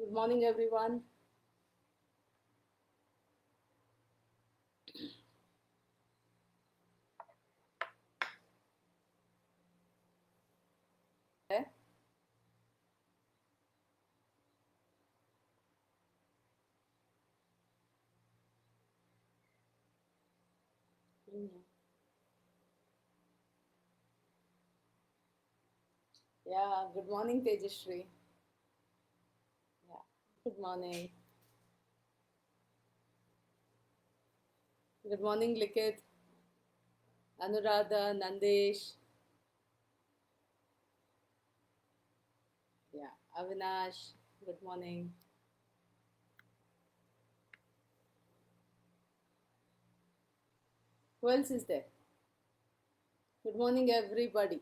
Good morning, everyone. Eh? Yeah, good morning, Tejashri. Yeah, good morning. Good morning, Likith, Anuradha, Nandesh. Yeah, Avinash. Good morning. Who else is there? Good morning, everybody.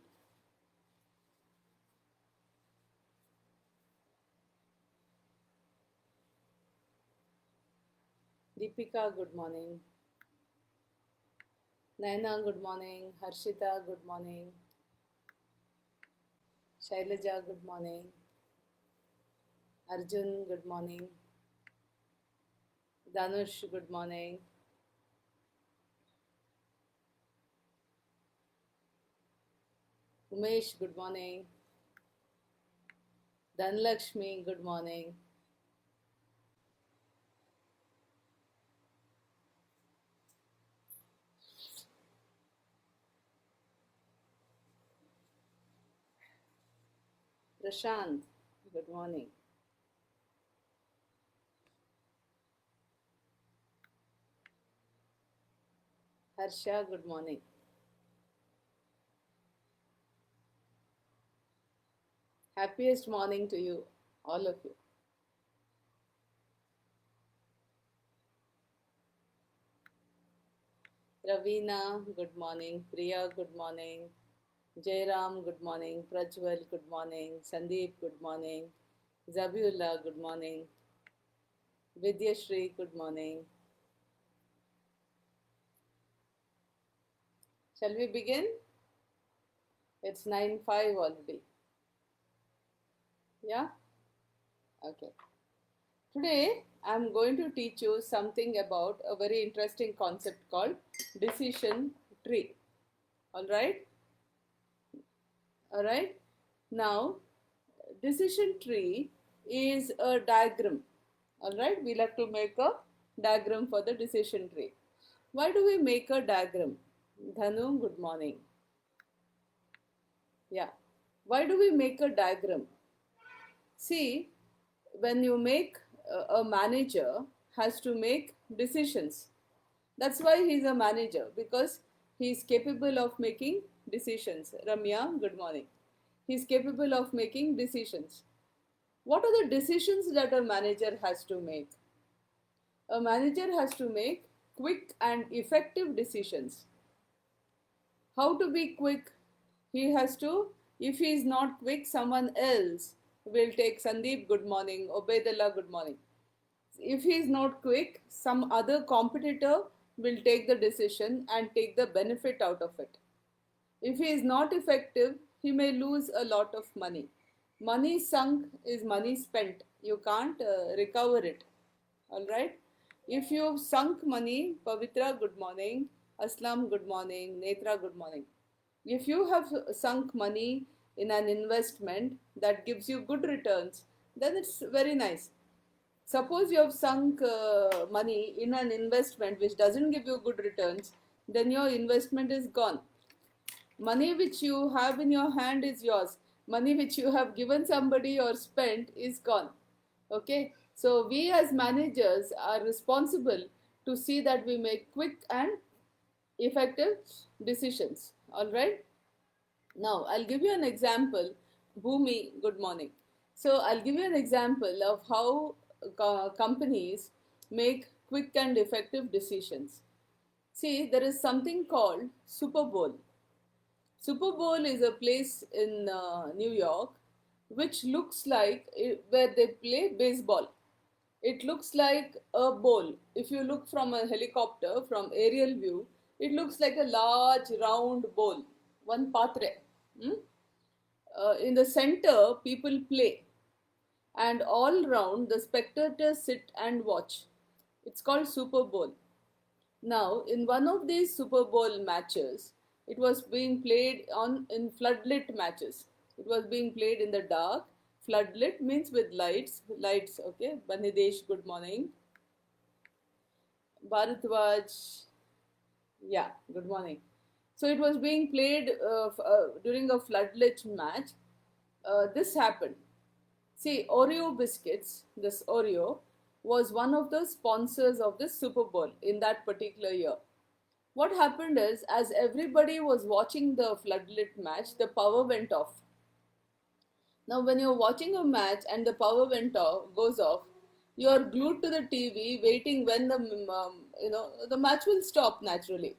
Deepika, good morning. Naina, good morning. Harshita, good morning. Shailaja, good morning. Arjun, good morning. Danush, good morning. Umesh, good morning. Dhanlakshmi, good morning. Prashant, good morning. Harsha, good morning. Happiest morning to you, all of you. Ravina, good morning. Priya, good morning. Jairam, good morning. Prajwal, good morning. Sandeep, good morning. Zabiullah, good morning. Vidyashri, good morning. Shall we begin? It's 9:05 already. Yeah? Okay. Today, I'm going to teach you something about a very interesting concept called decision tree. All right? All right? Now, decision tree is a diagram. All right, we'll have to make a diagram for the decision tree. Why do we make a diagram? Dhanu, good morning. Yeah. Why do we make a diagram? See, when you make a manager has to make decisions. That's why he's a manager because he's capable of making decisions. Ramya, good morning. He's capable of making decisions. What are the decisions that a manager has to make? A manager has to make quick and effective decisions. How to be quick? He has to, if he is not quick, someone else will take Sandeep, good morning, Obaidullah, good morning. If he is not quick, some other competitor will take the decision and take the benefit out of it. If he is not effective, he may lose a lot of money. Money sunk is money spent. You can't recover it. All right. If you've sunk money, Pavitra, good morning. Aslam, good morning. Netra, good morning. If you have sunk money in an investment that gives you good returns, then it's very nice. Suppose you have sunk money in an investment which doesn't give you good returns, then your investment is gone. Money which you have in your hand is yours. Money which you have given somebody or spent is gone. Okay, so we as managers are responsible to see that we make quick and effective decisions. All right, now I'll give you an example. Bhumi, good morning. So I'll give you an example of how companies make quick and effective decisions. See, there is something called Super Bowl. Super Bowl is a place in New York which looks like where they play baseball. It looks like a bowl. If you look from a helicopter, from aerial view, it looks like a large round bowl, one patre. Hmm? In the center, people play. and all round the spectators sit and watch. It's called Super Bowl. Now, in one of these Super Bowl matches, it was being played on in floodlit matches. It was being played in the dark. Floodlit means with lights. Lights, okay. Banidesh, good morning. Bharatwaj, yeah, good morning. So it was being played during a floodlit match. This happened. See, Oreo biscuits, this Oreo, was one of the sponsors of this Super Bowl in that particular year. What happened is, as everybody was watching the floodlit match, the power went off. Now, when you're watching a match and the power goes off, you are glued to the TV, waiting when the match will stop naturally,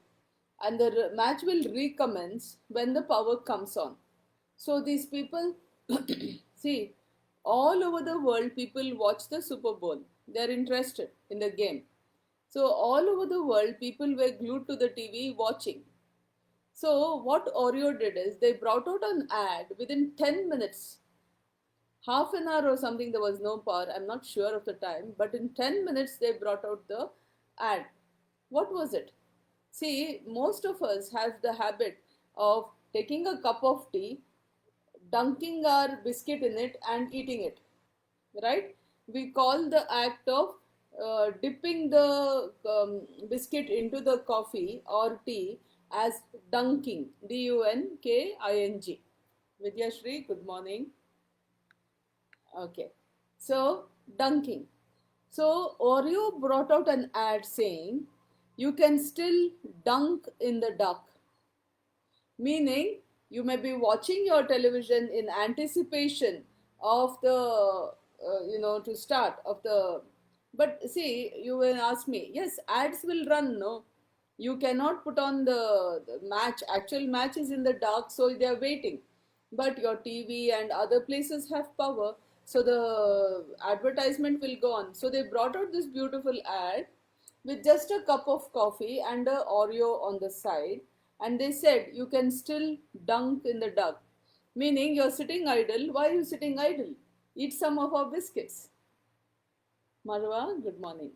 and the match will recommence when the power comes on. So these people, see, all over the world, people watch the Super Bowl. They're interested in the game. So all over the world, people were glued to the TV watching. So what Oreo did is they brought out an ad within 10 minutes, half an hour or something. There was no power. I'm not sure of the time, but in 10 minutes they brought out the ad. What was it? See, most of us have the habit of taking a cup of tea, dunking our biscuit in it and eating it, right? We call the act of dipping the biscuit into the coffee or tea as dunking, D-U-N-K-I-N-G. Vidya Shri, good morning. Okay, so dunking. So Oreo brought out an ad saying you can still dunk in the duck, meaning you may be watching your television in anticipation of the to start of the, but see, you will ask me, yes, ads will run, no, you cannot put on the match, actual match is in the dark, so they are waiting, but your TV and other places have power, so the advertisement will go on. So they brought out this beautiful ad with just a cup of coffee and a Oreo on the side, and they said you can still dunk in the duck, meaning you're sitting idle. Why are you sitting idle? Eat some of our biscuits. Marwa, good morning.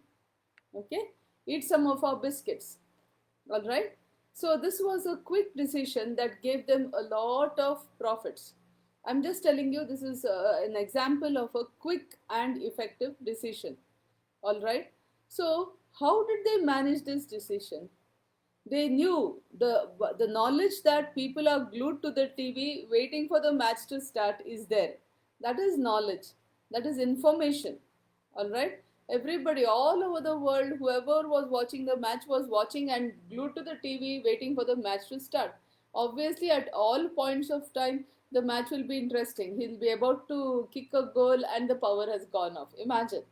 Okay, eat some of our biscuits. All right. So this was a quick decision that gave them a lot of profits. I'm just telling you, this is an example of a quick and effective decision. All right. So how did they manage this decision? They knew the knowledge that people are glued to the TV waiting for the match to start is there. That is knowledge. That is information. All right. Everybody all over the world, whoever was watching the match was watching and glued to the TV waiting for the match to start. Obviously, at all points of time, the match will be interesting. He'll be about to kick a goal and the power has gone off. Imagine.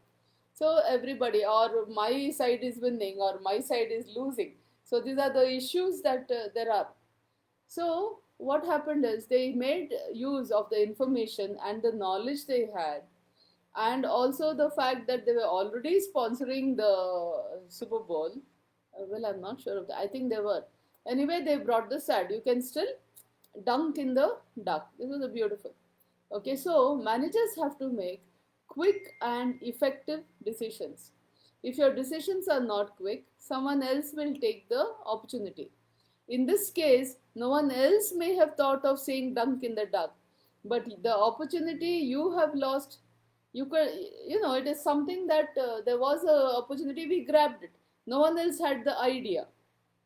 So everybody, or my side is winning or my side is losing. So these are the issues that there are. So what happened is they made use of the information and the knowledge they had, and also the fact that they were already sponsoring the Super Bowl. Well, I'm not sure of that. I think they were. Anyway, they brought this ad. You can still dunk in the duck. This was a beautiful. Okay, so managers have to make quick and effective decisions. If your decisions are not quick, someone else will take the opportunity. In this case, no one else may have thought of saying dunk in the duck, but the opportunity you have lost, you could, it is something that there was a opportunity, we grabbed it. No one else had the idea,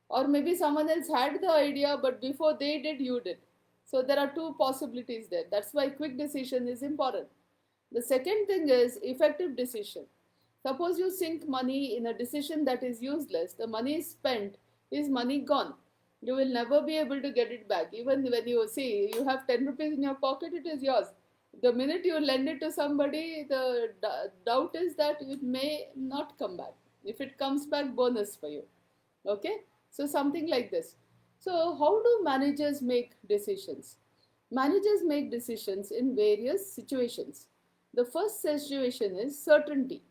or maybe someone else had the idea, but before they did, you did. So there are two possibilities there. That's why quick decision is important. The second thing is effective decision. Suppose you sink money in a decision that is useless, the money is spent, is money gone. You will never be able to get it back. Even when you see you have 10 rupees in your pocket, it is yours. The minute you lend it to somebody, the doubt is that it may not come back. If it comes back, bonus for you. Okay? So something like this. So how do managers make decisions? Managers make decisions in various situations. The first situation is certainty.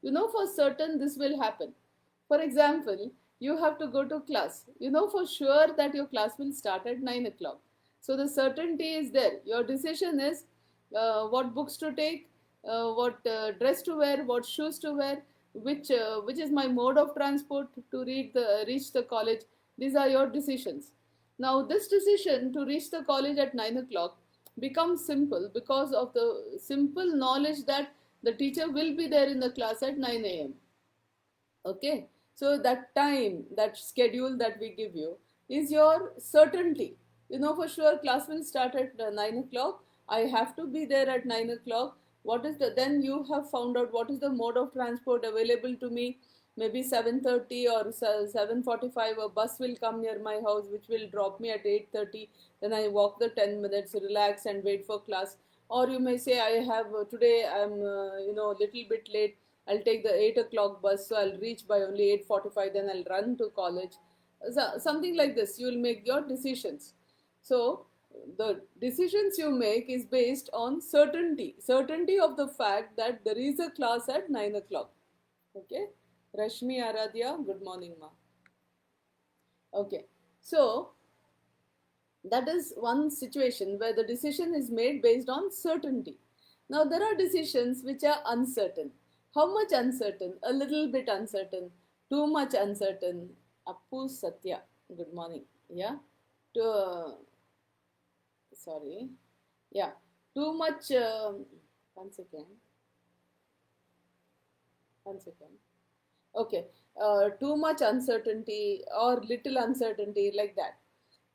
You know for certain this will happen. For example, you have to go to class. You know for sure that your class will start at 9 o'clock. So the certainty is there. Your decision is what books to take, what dress to wear, what shoes to wear, which is my mode of transport to reach the college. These are your decisions. Now, this decision to reach the college at 9 o'clock becomes simple because of the simple knowledge that the teacher will be there in the class at 9 a.m. Okay, so that time, that schedule that we give you is your certainty. You know for sure class will start at 9 o'clock. I have to be there at 9 o'clock. What is the, then you have found out what is the mode of transport available to me. Maybe 7:30 or 7:45 a bus will come near my house which will drop me at 8:30. Then I walk the 10 minutes, relax and wait for class. Or you may say I have today I'm little bit late. I'll take the 8 o'clock bus, so I'll reach by only 8:45. Then I'll run to college. So, something like this. You will make your decisions. So the decisions you make is based on certainty of the fact that there is a class at 9 o'clock. Okay, Rashmi Aradhya, good morning, ma. Okay, so that is one situation where the decision is made based on certainty. Now, there are decisions which are uncertain. How much uncertain? A little bit uncertain. Too much uncertain. Appu Satya, good morning. Yeah. To, sorry. Yeah. Too much. One second. One second. Okay. Too much uncertainty or little uncertainty, like that.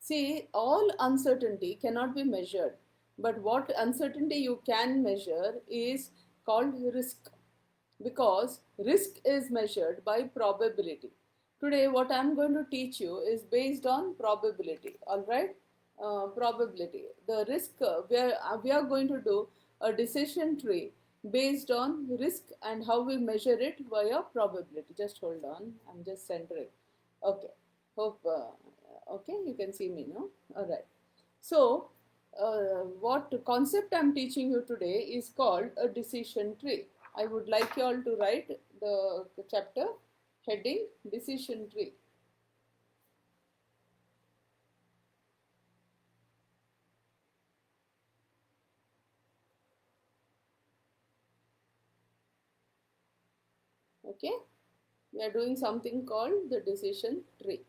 See, all uncertainty cannot be measured, but what uncertainty you can measure is called risk, because risk is measured by probability. Today, what I'm going to teach you is based on probability, all right? Probability. The risk, we are going to do a decision tree based on risk and how we measure it via probability. Just hold on, I'm just centering. Okay, hope, okay, you can see me, no? All right. So, what concept I'm teaching you today is called a decision tree. I would like you all to write the chapter heading decision tree. Okay, we are doing something called the decision tree.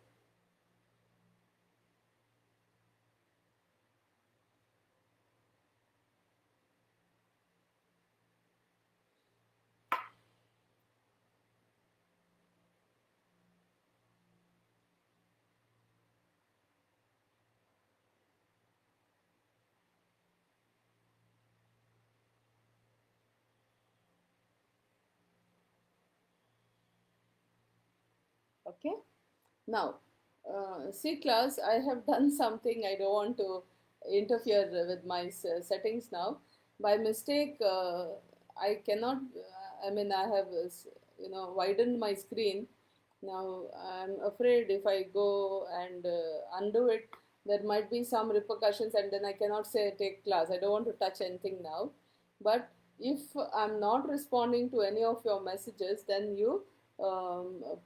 Okay, now see class, I have done something. I don't want to interfere with my settings now. By mistake, I cannot, I mean, I have widened my screen. Now I'm afraid if I go and undo it, there might be some repercussions, and then I cannot say take class. I don't want to touch anything now. But if I'm not responding to any of your messages, then you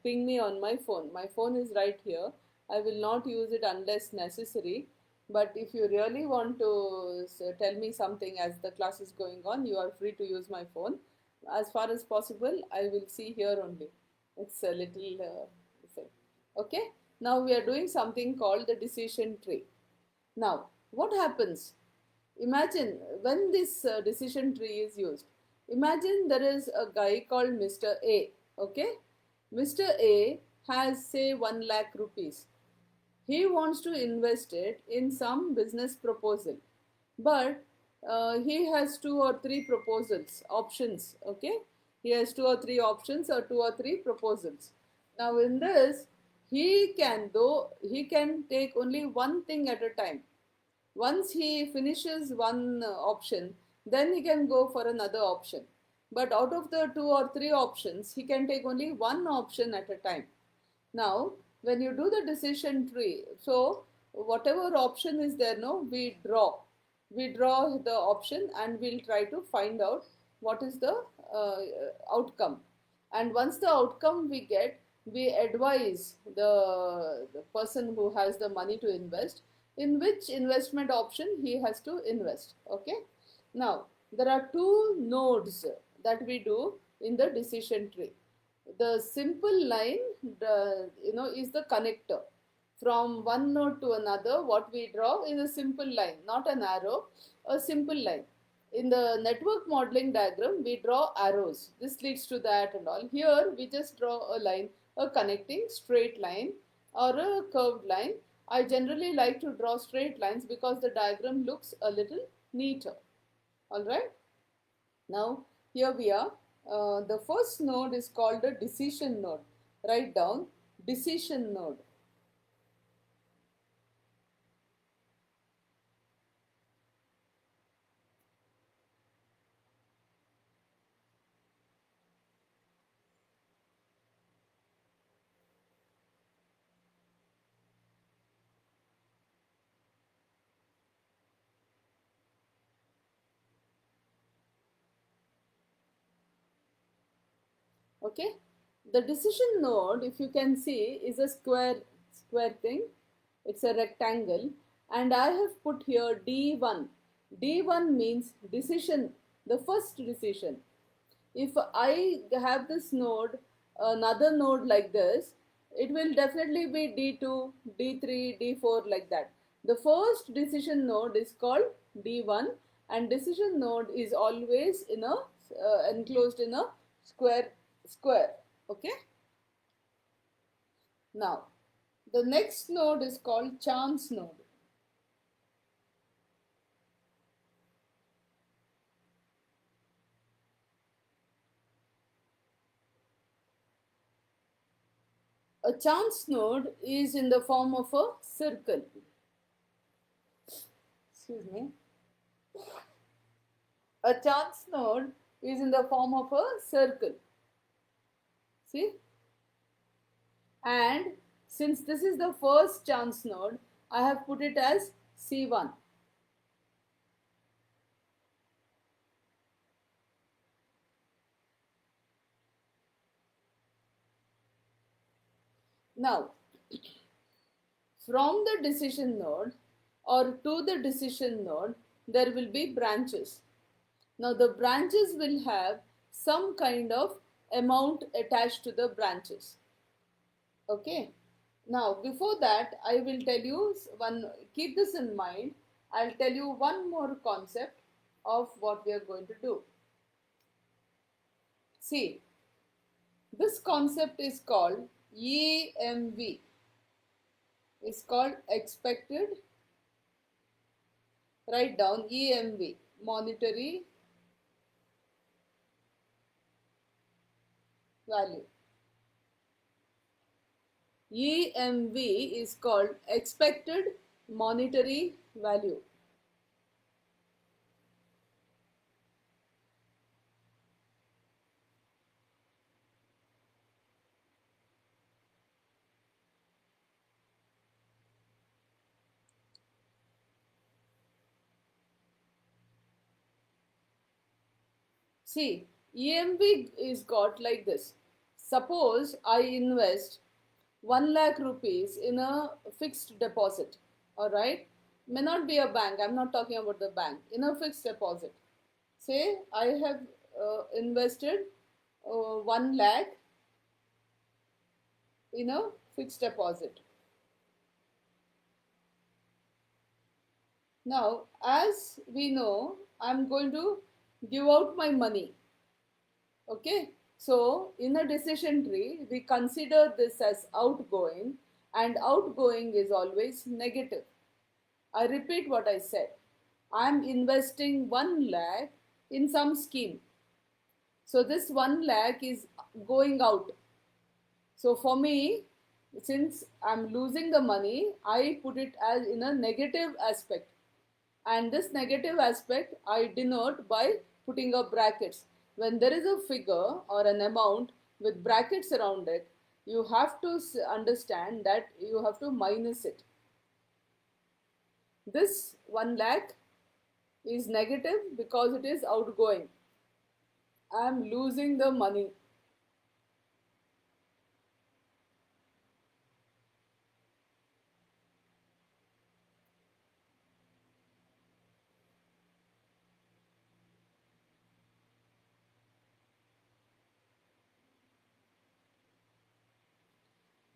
ping me on my phone. My phone is right here. I will not use it unless necessary. But if you really want to tell me something as the class is going on, you are free to use my phone. As far as possible, I will see here only. It's a little okay. Now we are doing something called the decision tree. Now, what happens? Imagine when this decision tree is used. Imagine there is a guy called Mr. A. Okay, Mr. A has say 1 lakh rupees. He wants to invest it in some business proposal, but he has 2 or 3 proposals options. Okay, he has 2 or 3 options or 2 or 3 proposals. Now in this, he can take only one thing at a time. Once he finishes one option, then he can go for another option. But out of the 2 or 3 options, he can take only one option at a time. Now, when you do the decision tree, so whatever option is there, no, we draw. We draw the option and we'll try to find out what is the outcome. And once the outcome we get, we advise the person who has the money to invest in which investment option he has to invest. Okay. Now, there are two nodes that we do in the decision tree. The simple line, is the connector. From one node to another, what we draw is a simple line, not an arrow, a simple line. In the network modeling diagram, we draw arrows. This leads to that and all. Here, we just draw a line, a connecting straight line or a curved line. I generally like to draw straight lines because the diagram looks a little neater. All right. Now, here we are. The first node is called a decision node. Write down decision node. Okay. The decision node, if you can see, is a square thing. It's a rectangle, and I have put here D1. D1 means decision, the first decision. If I have this node, another node like this, it will definitely be D2, D3, D4 like that. The first decision node is called D1, and decision node is always in a enclosed in a square. Okay. Now, the next node is called chance node. A chance node is in the form of a circle. Excuse me. A chance node is in the form of a circle. See? And since this is the first chance node, I have put it as C1. Now, from the decision node or to the decision node, there will be branches. Now, the branches will have some kind of amount attached to the branches. Okay. Now, before that, I will tell you keep this in mind. I'll tell you one more concept of what we are going to do. See, this concept is called EMV. It's called expected. Write down EMV, monetary value. EMV is called expected monetary value. See, EMV is got like this. Suppose I invest 1 lakh rupees in a fixed deposit. All right, may not be a bank. I'm not talking about the bank. In a fixed deposit, say I have invested 1 lakh in a fixed deposit. Now, as we know, I'm going to give out my money. Okay. So, in a decision tree, we consider this as outgoing, and outgoing is always negative. I repeat what I said. I'm investing 1 lakh in some scheme. So, this 1 lakh is going out. So, for me, since I'm losing the money, I put it as in a negative aspect. And this negative aspect I denote by putting up brackets. When there is a figure or an amount with brackets around it, you have to understand that you have to minus it. This 1 lakh is negative because it is outgoing. I am losing the money.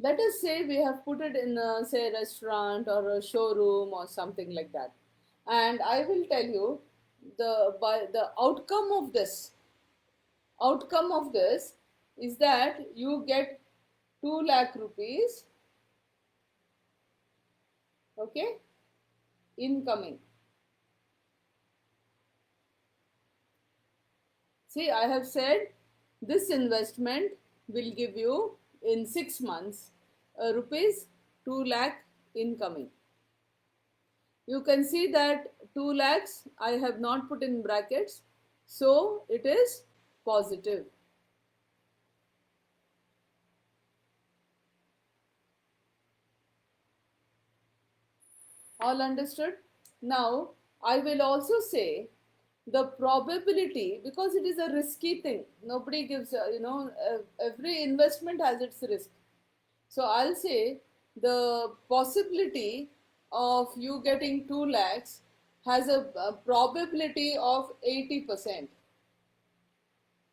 Let us say we have put it in a, say, restaurant or a showroom or something like that, and I will tell you the outcome of this is that you get 2 lakh rupees, okay, incoming. See, I have said this investment will give you in 6 months rupees 2 lakh incoming. You can see that 2 lakhs I have not put in brackets, so it is positive. All understood? Now, I will also say the probability, because it is a risky thing. Nobody gives, every investment has its risk. So I'll say the possibility of you getting 2 lakhs has a probability of 80%.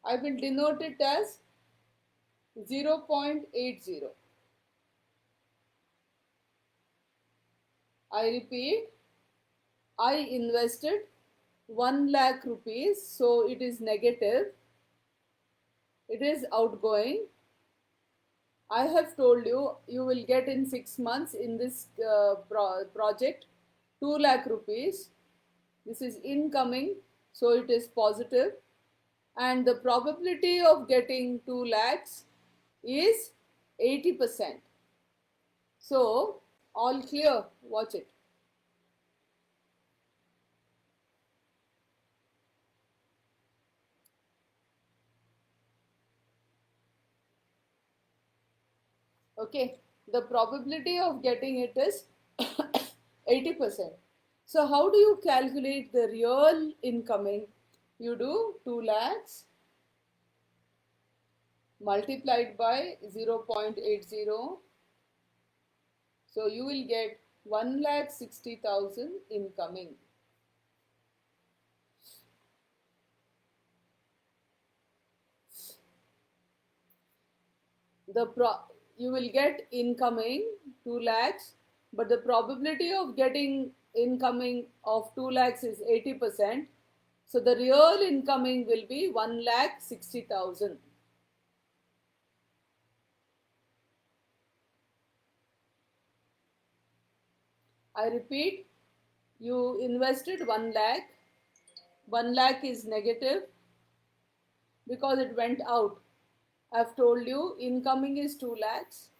I will denote it as 0.80. I repeat, I invested 1 lakh rupees, so it is negative, it is outgoing. I have told you, you will get in 6 months in this project 2 lakh rupees. This is incoming, so it is positive. And the probability of getting 2 lakhs is 80%. So, all clear, watch it. Okay, the probability of getting it is 80%. So how do you calculate the real incoming? You do 2 lakhs multiplied by 0.80. So you will get 1,60,000 incoming. You will get incoming 2 lakhs, but the probability of getting incoming of 2 lakhs is 80%. So the real incoming will be 1,60,000. I repeat, you invested 1 lakh. 1 lakh is negative because it went out. I've told you incoming is 2 lakhs.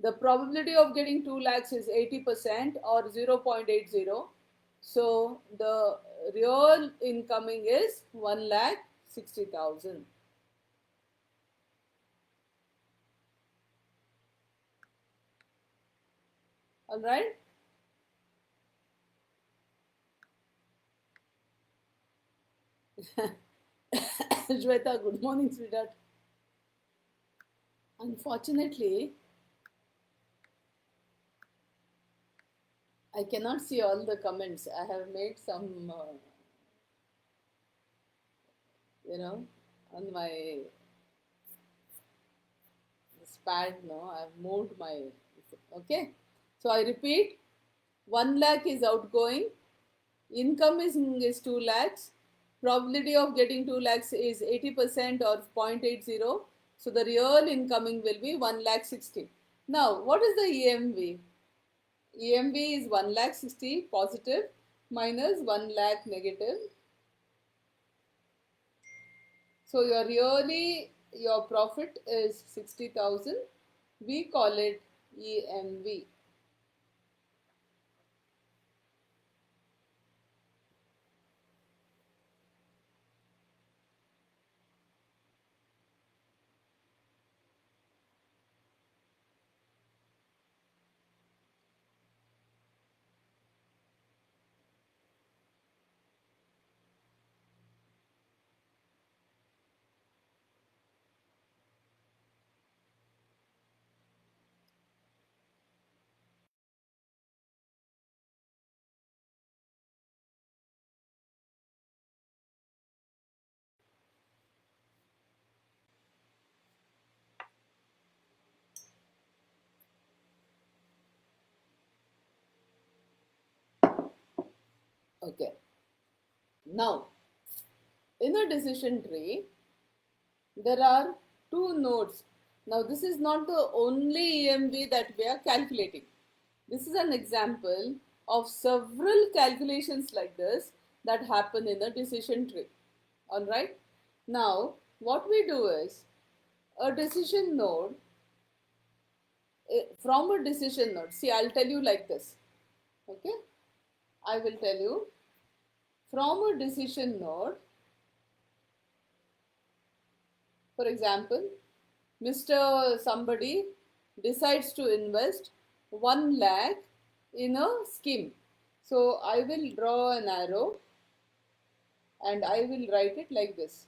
The probability of getting 2 lakhs is 80% or 0.80. So the real incoming is 1,60,000. All right. Shweta, good morning, sweetheart. Unfortunately, I cannot see all the comments. I have made some, on my this pad. No, I've moved my. Okay. So I repeat, 1 lakh is outgoing. Income is 2 lakhs. Probability of getting 2 lakhs is 80% or 0.80. So the real incoming will be 1 lakh 60. Now, what is the EMV? EMV is 1 lakh 60 positive minus 1 lakh negative. So your profit is 60,000. We call it EMV. Okay. Now, in a decision tree, there are two nodes. Now, this is not the only EMV that we are calculating. This is an example of several calculations like this that happen in a decision tree. All right. Now, what we do is a decision node, from a decision node. See, I'll tell you like this. Okay. I will tell you from a decision node. For example, Mr. Somebody decides to invest 1 lakh in a scheme. So I will draw an arrow and I will write it like this.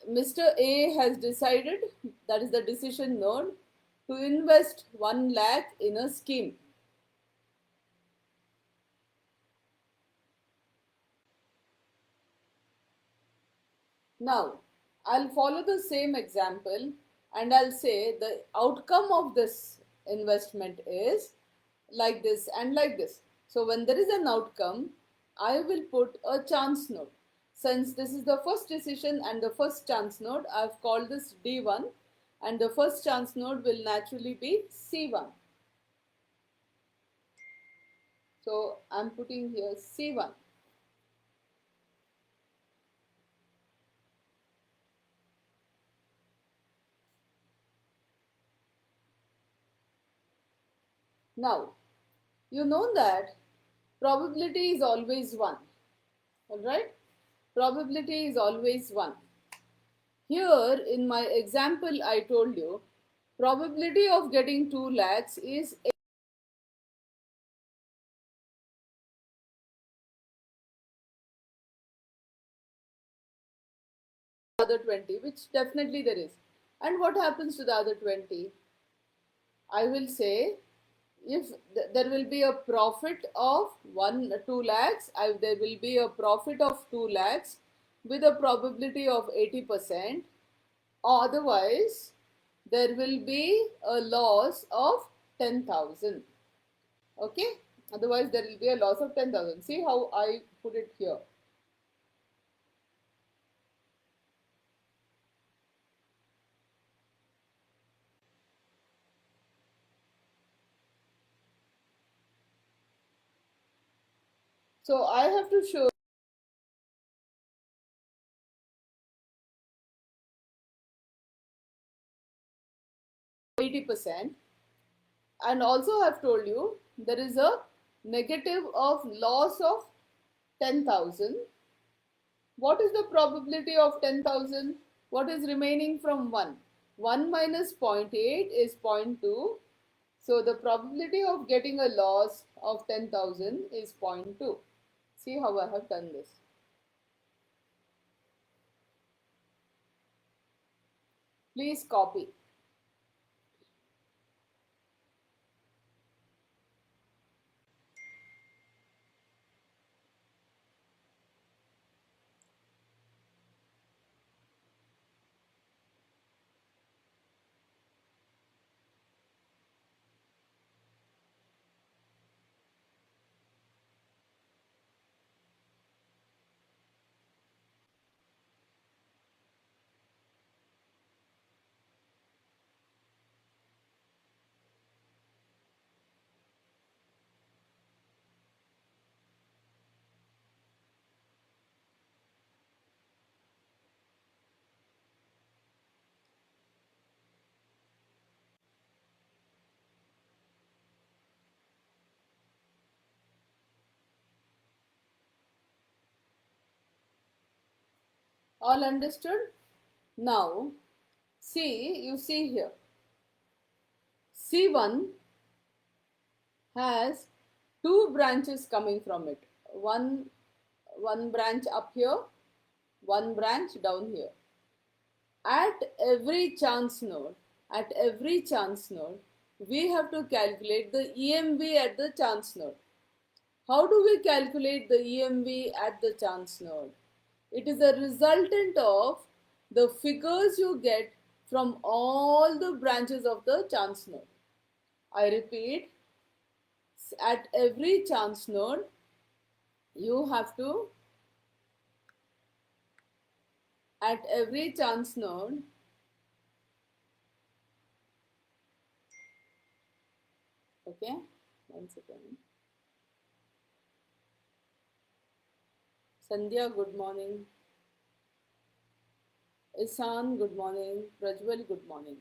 Mr. A has decided, that is the decision node, to invest 1 lakh in a scheme. Now, I'll follow the same example and I'll say the outcome of this investment is like this and like this. So when there is an outcome, I will put a chance node. Since this is the first decision and the first chance node, I've called this D1 and the first chance node will naturally be C1. So I'm putting here C1. Now, you know that probability is always 1. Alright? Probability is always 1. Here in my example I told you, probability of getting 2 lakhs is other 20, which definitely there is. And what happens to the other 20? I will say if there will be a profit of 2 lakhs, there will be a profit of 2 lakhs with a probability of 80%. Otherwise, there will be a loss of 10,000. Okay? Otherwise, there will be a loss of 10,000. See how I put it here. So I have to show 80%, and also I have told you there is a negative of loss of 10,000. What is the probability of 10,000? What is remaining from 1? 1 minus 0.8 is 0.2. So the probability of getting a loss of 10,000 is 0.2. See how I have done this. Please copy. All understood? Now, you see here. C1 has two branches coming from it. One branch up here, one branch down here. At every chance node, we have to calculate the EMV at the chance node. How do we calculate the EMV at the chance node? It is a resultant of the figures you get from all the branches of the chance node. I repeat, at every chance node, you have to, at every chance node, okay, one second. Sandhya, good morning. Isan, good morning. Prajwal, good morning.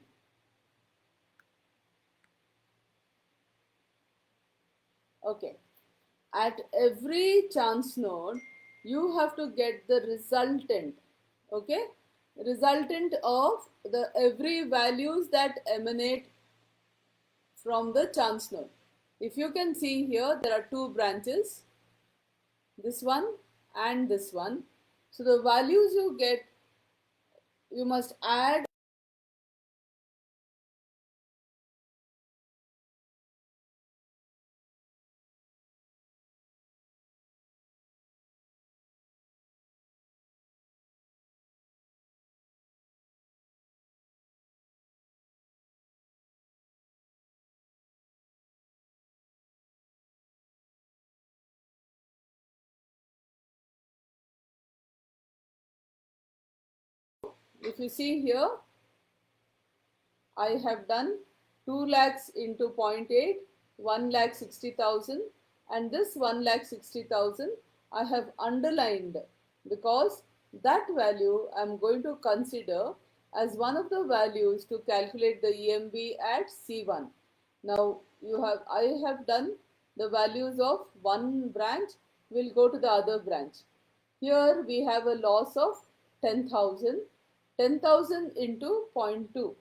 Okay. At every chance node, you have to get the resultant. Okay? Resultant of the every values that emanate from the chance node. If you can see here, there are two branches, this one and this one. So the values you get, you must add. If you see here, I have done 2 lakhs into zero point 0.8, 1 lakh 60,000, and this 1 lakh 60,000 I have underlined because that value I am going to consider as one of the values to calculate the EMV at C1. Now I have done the values of one branch will go to the other branch. Here we have a loss of 10,000, 10,000 into zero point 0.2.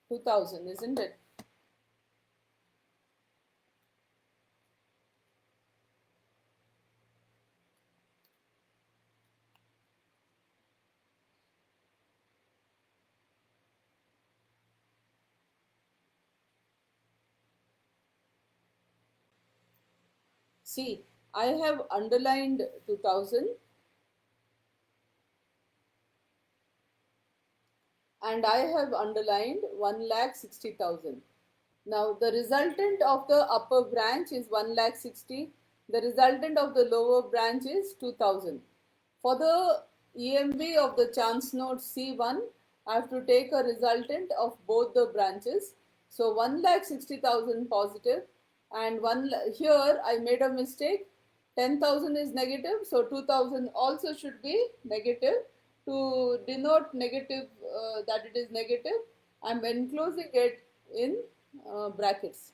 2000, isn't it? See, I have underlined 2000 and I have underlined 1,60,000. Now the resultant of the upper branch is 1,60,000. The resultant of the lower branch is 2000. For the EMV of the chance node C1, I have to take a resultant of both the branches. So 1,60,000 positive and here I made a mistake. 10,000 is negative, so 2000 also should be negative. To denote negative, that it is negative, I am enclosing it in brackets.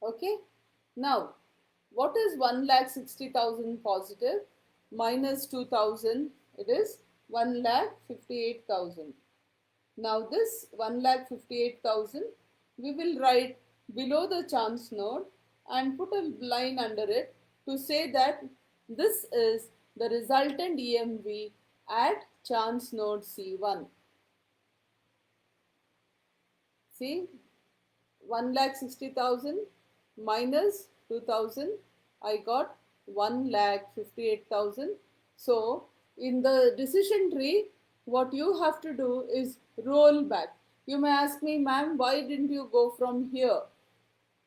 Okay. Now, what is 1,60,000 positive minus 2,000? It is 1,58,000. Now this 1,58,000 we will write below the chance node and put a line under it to say that this is the resultant EMV at chance node C1. See, 1,60,000 minus 2,000, I got 1,58,000. So in the decision tree, what you have to do is roll back. You may ask me, ma'am, why didn't you go from here?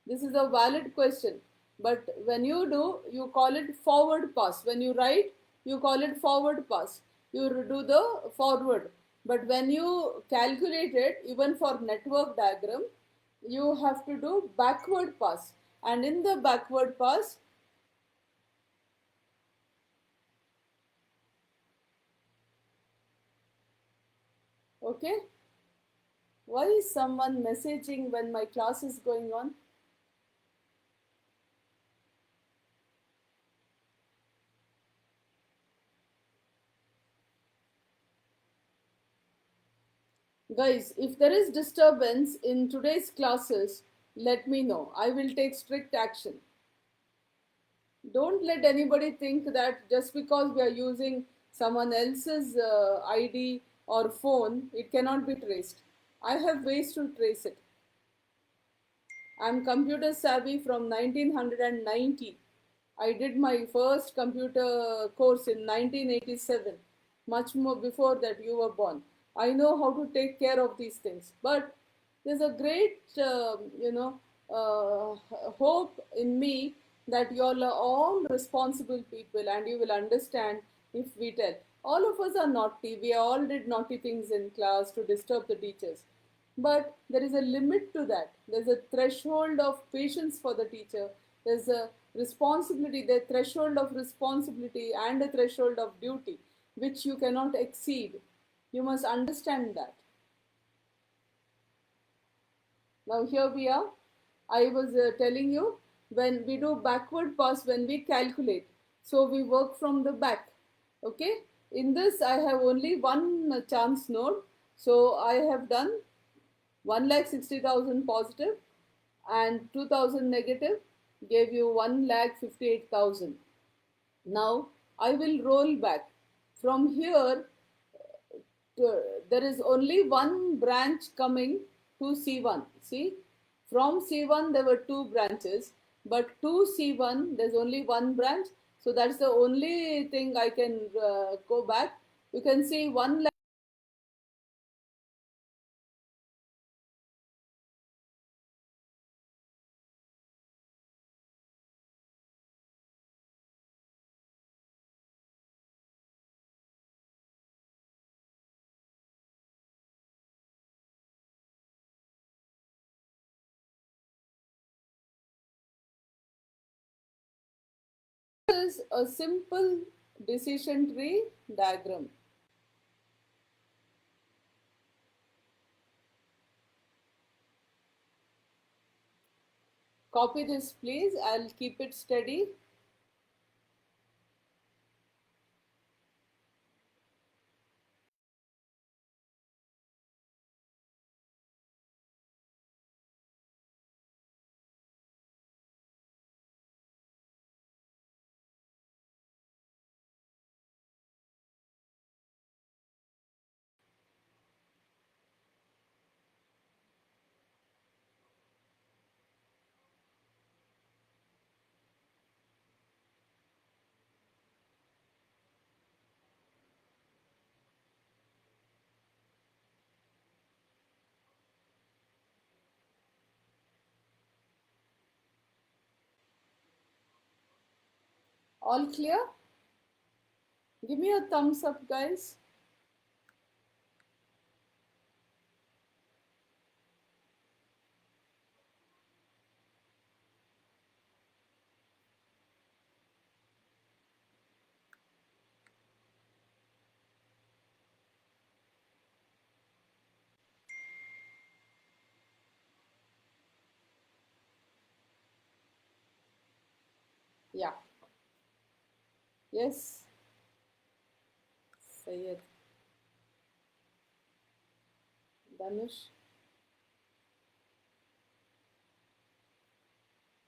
This is a valid question. But when you do, you call it forward pass. When you write, you call it forward pass. You do the forward. But when you calculate it, even for network diagram, you have to do backward pass. And in the backward pass, okay, why is someone messaging when my class is going on? Guys, if there is disturbance in today's classes, let me know. I will take strict action. Don't let anybody think that just because we are using someone else's ID or phone, it cannot be traced. I have ways to trace it. I'm computer savvy from 1990. I did my first computer course in 1987, much more before that you were born. I know how to take care of these things. But there's a great, hope in me that you all are all responsible people and you will understand if we tell. All of us are naughty. We all did naughty things in class to disturb the teachers. But there is a limit to that. There's a threshold of patience for the teacher. There's a responsibility, the threshold of responsibility and a threshold of duty, which you cannot exceed. You must understand that. Now, here we are. I was telling you when we do backward pass, when we calculate, so we work from the back. Okay. In this, I have only one chance node. So I have done 1,60,000 positive and 2,000 negative gave you 1,58,000. Now I will roll back. From here, there is only one branch coming to C1. See, from C1 there were two branches, but to C1 there's only one branch. So that's the only thing I can go back. You can see 1 is a simple decision tree diagram. Copy this please, I'll keep it steady. All clear? Give me a thumbs up, guys. Yeah. Yes. Sayed. Danush.